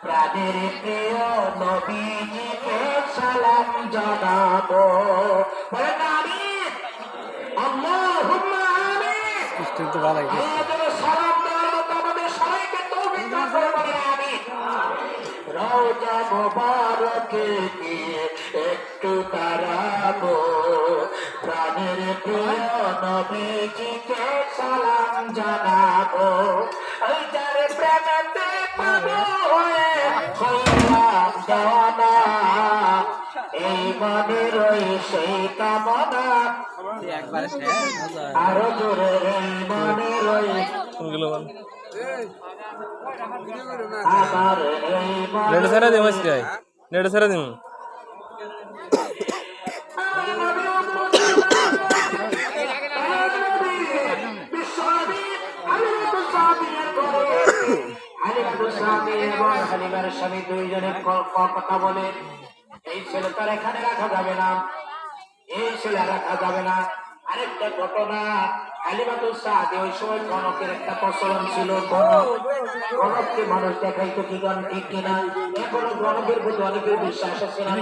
প্রাণের প্রিয় নবীজিকে সালাম জানাবো। বলেন আমিন, আল্লাহুম্মা আমিন। কিন্তু ভালো লাগে। আল্লাহ সালাম দেওয়ার মতো আমাদের সবাইকে তৌফিক দান করে, বলেন আমিন। রওজা মুবারকে গিয়ে একটু দাঁড়াবো, প্রাণের প্রিয় নবীজিকে সালাম জানাবো। ওই যার প্রেমেতে পাবো হয়ে হইলাম জানা, এই মনের ওই সেই কামনা, আরো জোরে এই মনের ওই আমার এই নেট সারা দিম আজকে, নেট সারা দিম। হালিমার স্বামী দুইজনে কথা বলে, এই ছেলেটার এখানে রাখা যাবে না, এই ছেলে রাখা যাবে না। আরেকটা ঘটনা, হালিমাতুস সাদি ওই সময় গণকের একটা প্রচলন ছিল, গণককে মানুষ দেখাইতো কি গান ঠিক কিনা। এখনো গণকের প্রতি অনেকের বিশ্বাস আছে না,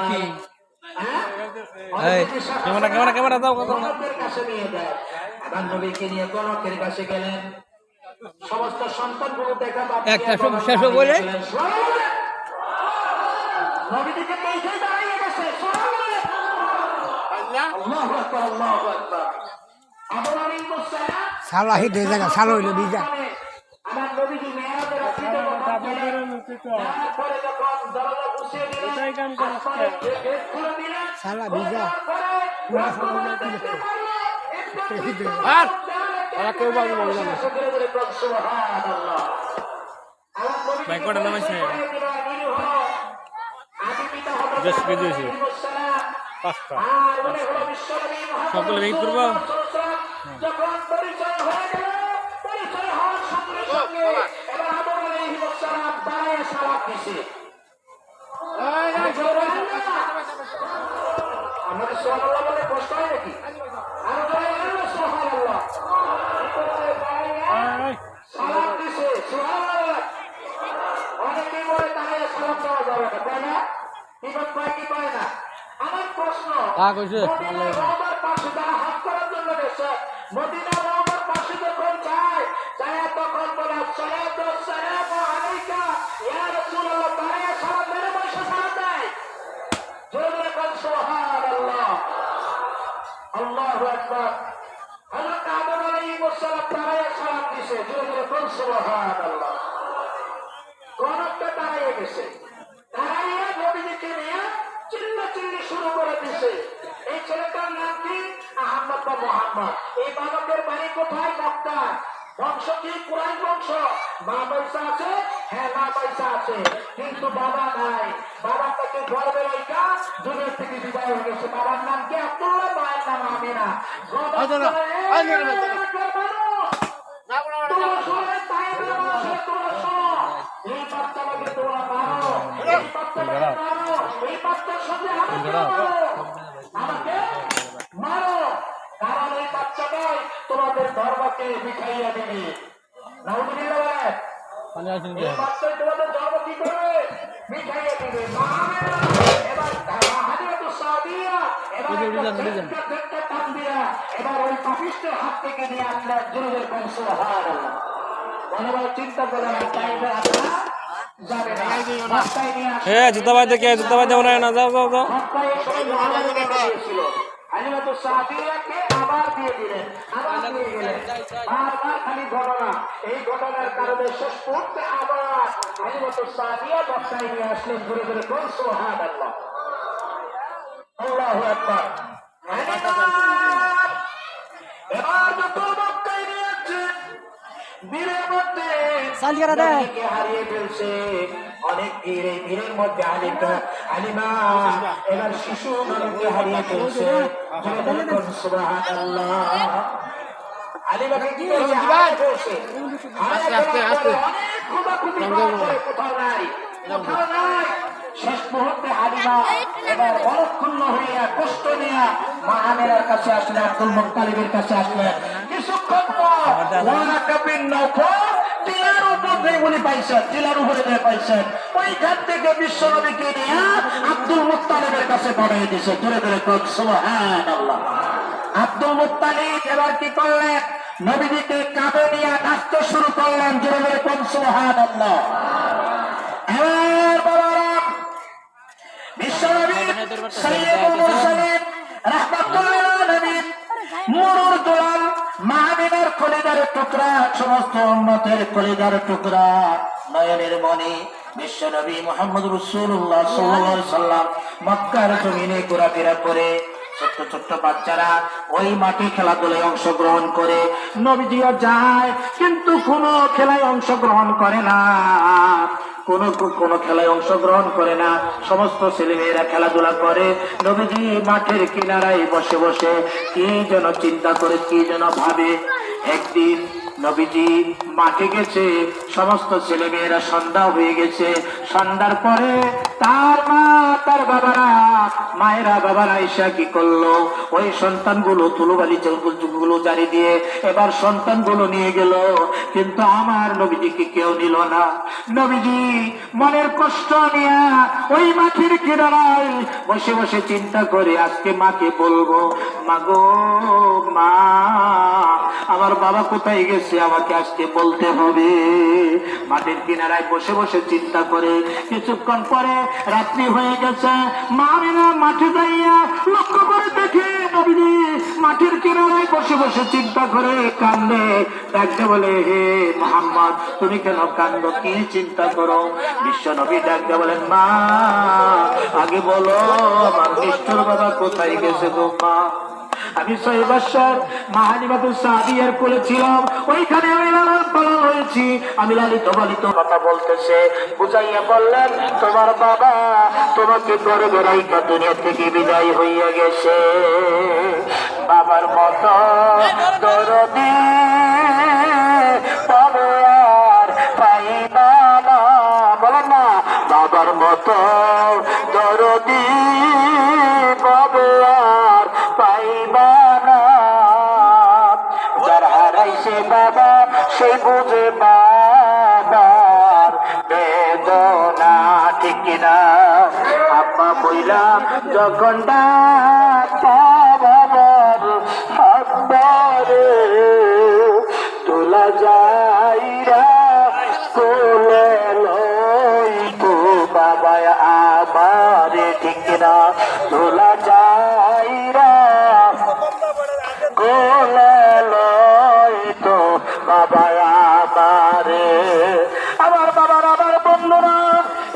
গণকের কাছে নিয়ে যায়। আবার নবীকে নিয়ে গণকের কাছে গেলেন, সমস্ত সন্তানগুলো দেখা একটা শেষ বলে নবীকে পৌঁছে দাঁড়িয়ে গেছে। আল্লাহু আকবার, আল্লাহু আকবার। সালাহি দে জায়গা সালো হইলো বিজা আমার নবীজি মেরাজের রাত্রিতে তারপরে যখন দরজা বসিয়ে দিলেন, এটাই কাম করে খুলে দিলেন সালা বিজা আর ওরা কেউ বাবু বলবে না। সুবহানাল্লাহ। ভাই কোটা নাম আছে আদি পিতা হবে 10 কেজি আছে 5টা সকলে ভেঙে করবো। যখন পরিচয় হয়ে গেল, পরিচয় হওয়ার সঙ্গে সঙ্গে এবার আদম আলাইহিস সালাম দাঁড়ায় সালাত দিছে। আমাদের সুবহানাল্লাহ বলে কষ্ট হয় নাকি? আর বলে সুবহানাল্লাহ, সালাত দিছে সুবহানাল্লাহ। অনেকেই বলে দাঁড়ায় সালাত দেওয়া যাবে না, তাই না? বিপদ পায় কি পায় না? আমার প্রশ্ন, মদিনার রওজার পাশে যারা হজ করার জন্য গেছে, মদিনার রওজার পাশে যখন যায় তখন বলে আসসালাতু ওয়াসসালামু আলাইকা ইয়া রাসূলুল্লাহ, দাঁড়িয়ে সালাত মেরে বসে সালাত দেয়। জোরে জোরে বল সুবহানাল্লাহ, আল্লাহু আকবার। হযরত আদম আলাইহিস সালাম দাঁড়িয়ে সালাত দিয়েছে, জোরে জোরে বল সুবহানাল্লাহ। গণকটা দাঁড়িয়ে গেছে, দাঁড়িয়ে নবীজিকে নিয়ে চিল্লাচিল্লি শুরু করে দিছে। এই ছেলেটার নাম কি? আহমদ বা মোহাম্মদ। এই বালকের বাড়ি কোথায়? মক্কা। বংশ কি? কুরাইশ বংশ। মা পয়সা আছে? হ্যাঁ, মা পয়সা আছে, কিন্তু বাবা নাই। বাবা তাকে গর্বে রাইখা দুনিয়া থেকে বিদায় হয়ে গেছে। বাবার নাম কি? আব্দুল্লাহ, মায়ের নাম আমিনা। এই বাচ্চাটাকে তোমরা মারো, এই বাচ্চাটাকে মারো, এই বাচ্চার সাথে আমাকে মারো, কারণ এই বাচ্চাটাই তোমাদের ধর্মকে মিঠাইয়া দেবে। নাউজুবিল্লাহ। এই বাচ্চাই তোমাদের ধর্ম কি করবে? মিঠাইয়া দেবে। এবার হাদিয়াতুস সাদিয়া এবার টান দিয়া এবার ওই পাপিষ্টের হাত থেকে নিয়ে আসলেন। জোরে কোন সুবহানাল্লাহ। মনে চিন্তা করে না, তাই আপনারা যাবে না। রাস্তায় নিয়ে আসে জুতা ভাই দেখে জুতা ভাই দেবো না, যাও যাও যাও। হালিমাতুস সাদিয়াকে আবার দিয়ে দিলেন, আবার দিয়ে গেলেন। বারবার খালি ঘটনা, এই ঘটনার কারণে শেষ করতে আবার হালিমাতুস সাদিয়া বক্তায় নিয়ে আসলেন। ঘুরে ঘুরে কোন সুবহানাল্লাহ, আল্লাহু আকবার। এবার যত বক্তায় নিয়ে আসছেন, বীরের মধ্যে হারিয়ে ফেলছে অনেক ভিড়। এই ভিড়ের মধ্যে আলিমা এবার শিশু মানুষকে হারিয়ে ফেলছে। সুবহানাল্লাহ। আলিমাকে কি হারিয়ে ফেলছে? অনেক খোঁজাখুঁজি করার পরে কোথাও নাই, কোথাও নাই। শেষ মুহূর্তে আলিমা এবার মনক্ষুণ্ণ হইয়া কষ্ট নিয়ে মা আমেরার কাছে আসলেন, আব্দুল মুত্তালিবের কাছে আসলেন। কিছুক্ষণ পর ওয়ারাকা বিন নওফল টিয়ার উপর উনি পাইছেন, জেলার উপরে পাইছেন, ওইখান থেকে বিশ্ব নবীকে নিয়ে আব্দুল মুত্তালিবের কাছে পাঠিয়ে দিয়েছে। ধরে ধরে সুবহানাল্লাহ। আব্দুল মুত্তালিব এবার কি করলেন? নবীজিকে কাঁধে নিয়ে নাচতে শুরু করলেন। ধরে ধরে সুবহানাল্লাহ। এবার বাবারা বিশ্বনবী সাইয়্যিদুল মুরসালিন রাহমাতুল্লাহ আলাইহি মুরুর দুলাল মাহমিনার কলিজার টুকরা, সমস্ত উম্মতের কলিজার টুকরা, নয়নের মণি বিশ্বনবী মুহাম্মদ রাসূলুল্লাহ সাল্লাল্লাহু আলাইহি সাল্লাম মক্কার জমিনে ঘোরাফেরা করে ছোট্ট ছোট্ট বাচ্চারা ওই মাঠে খেলাধুলায় অংশগ্রহণ করে। নবীজিও যায় কিন্তু কোনো খেলায় অংশগ্রহণ করে না, কোন খেলায় অংশগ্রহণ করে না। সমস্ত ছেলেমেয়েরা খেলাধুলা করে। নবীজি মাঠের কিনারায় বসে বসে কি যেন চিন্তা করে, কি যেন ভাবে। একদিন নবীজি মাঠে গেছে, সমস্ত ছেলেমেয়েরা সন্ধ্যা হয়ে গেছে। সন্ধ্যার পরে তার মা, তার বাবারা, মায়েরা বাবারা এসে কি করলো, ওই সন্তানগুলো তুলোবালি গুলো জারি দিয়ে এবার সন্তানগুলো নিয়ে গেল, কিন্তু আমার নবীজিকে কেউ নিল না। নবীজি মনের কষ্ট নিয়ে ওই মাঠের কিনারায় বসে বসে চিন্তা করে, আজকে মাকে বলবো, মাগো মা, আমার বাবা কোথায় গেছে, আমাকে আজকে বলতে হবে। মাঠের কিনারায় বসে বসে চিন্তা করে কিছুক্ষণ পরে রাত্রি হয়ে গেছে। মা আমিনা মাঠে যাইয়া লক্ষ্য করে দেখে নবীজি মাঠের কিনারায় বসে বসে চিন্তা করে কান্দে। ডাকতে বলে, হে মুহাম্মদ, তুমি কেন কান্দো, কি চিন্তা করো? বিশ্ব নবী ডাকতে বলেন, মা আগে বলো আমার নিষ্ঠুর বাবা কোথায় গেছে গো মা? আমি 6 বছর মাহালিমাতুস সাদিয়ার কোলে ছিলাম, ওইখানে আমি লালন পালন হয়েছি, আমি লালিত পালিত। কথা বলতেছে, বুঝাইয়া বললেন, তোমার বাবা তোমাকে গর্ভে রাইখা দুনিয়া থেকে বিদায় হইয়া গেছে। বাবার মতো দরদি পাবে আর পাইবা না। বলেন না, বাবার মতো দরদি পাবে আর পাইবা না। যার হারাইছে বাবা সে বুঝে বাবার বেদনা, ঠিক কিনা? আব্বা বইলাম যখন বাবার আব্বারে তোলা যাইরা কোলে লইতো বাবা আমারে, ঠিক কিনা? তোলা যাইরা কোলে লইতো বাবা আমারে। আমার বাবার আমার বন্ধুরা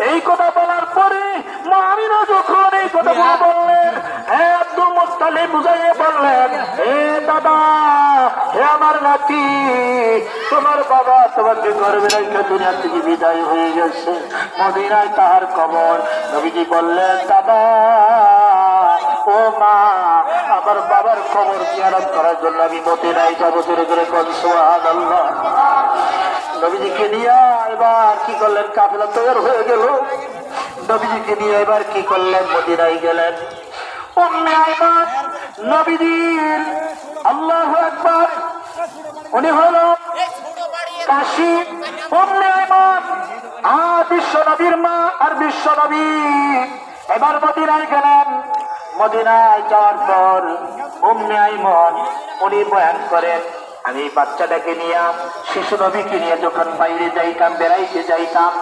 এই কথা বলার পরে মা আমিনা যখন এই কথা বললেন, হে আব্দুল মুত্তালিব বুঝাইয়ে বললেন, হে দাদা, হে আমার নাতি, তোমার বাবা তোমাকে গর্ভে রেখে দুনিয়া থেকে বিদায় হয়ে গেছে, মদিনায় তাহার কবর। নবীজি বললেন, দাদা ও মা, আমার বাবার কবর জিয়ারত করার জন্য আমি মদিনায় যাবো। জোরে জোরে বল সুবহানাল্লাহ। নবীজিকে নিয়ে এবার কি করলেন, কাফেলা তৈরি হয়ে গেল। নবীজিকে নিয়ে এবার কি করলেন, মদিনায় গেলেন। উম্মে আইমান নবীজির, আল্লাহু আকবার, উনি হলো কাশী। উম্মে আইমান বিশ্ব নবীর মা আর বিশ্ব নবী এবার মদিনায় গেলেন। মদিনায় যাওয়ার পর উম্মে আইমান উনি বয়ান করেন, আমি বাচ্চাটাকে নিয়ে, শিশু নবীকে নিয়ে যখন বাইরে যাইতাম, বেড়াইতে যাইতাম,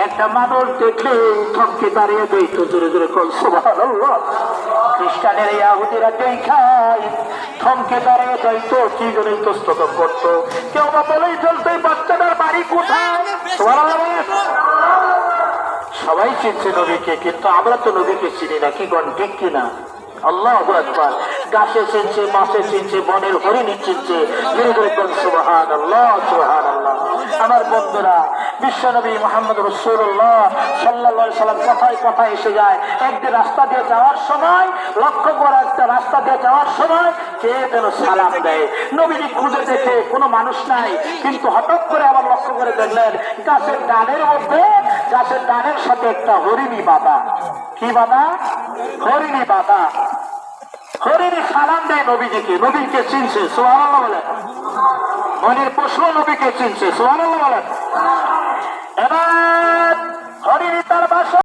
একটা মানুষ দেখলে থমকে দাঁড়িয়ে যাইত। জোরে জোরে কল সুবহানাল্লাহ। খ্রিস্টানের ইহুদিরা দেখায় থমকে দাঁড়িয়ে যাইতো, কি জন্য ইতস্তত করতো। কেউ বা বলেই চলতো, বাচ্চাটার বাড়ি কোথায়? সুবহানাল্লাহ। সবাই চিনছে নবীকে, কিন্তু আমরা তো নবীকে চিনি না, কি গণ, ঠিক কিনা? আল্লাহু আকবার। গাছে চিনছে, মাছে চিনছে, বনের হরিণী চিনছে। সুবহানাল্লাহ, সুবহানাল্লাহ। আমার বন্ধুরা, বিশ্বনবী মুহাম্মদ রাসূলুল্লাহ সাল্লাল্লাহু আলাইহি সাল্লাম কথায় কথায় এসে যায়। একদিন রাস্তা দিয়ে যাওয়ার সময় লক্ষ্য করে, একটা রাস্তা দিয়ে যাওয়ার সময় কে যেন সালাম দেয়। নবীজি খুঁজে দেখে কোনো মানুষ নাই, কিন্তু হঠাৎ করে আবার লক্ষ্য করে দেখলেন গাছের ডালের মধ্যে, গাছের ডালের সাথে একটা হরিণী বাঁধা। কি বাঁধা? হরিণী বাঁধা। হরিণী সালাম দেয় নবীজিকে, নবীকে চিনছে। সুবহানাল্লাহ বলে। মনের পশু নবীকে চিনছে সুবহানাল্লাহ বলেন। এবার হরিণী তার বাসা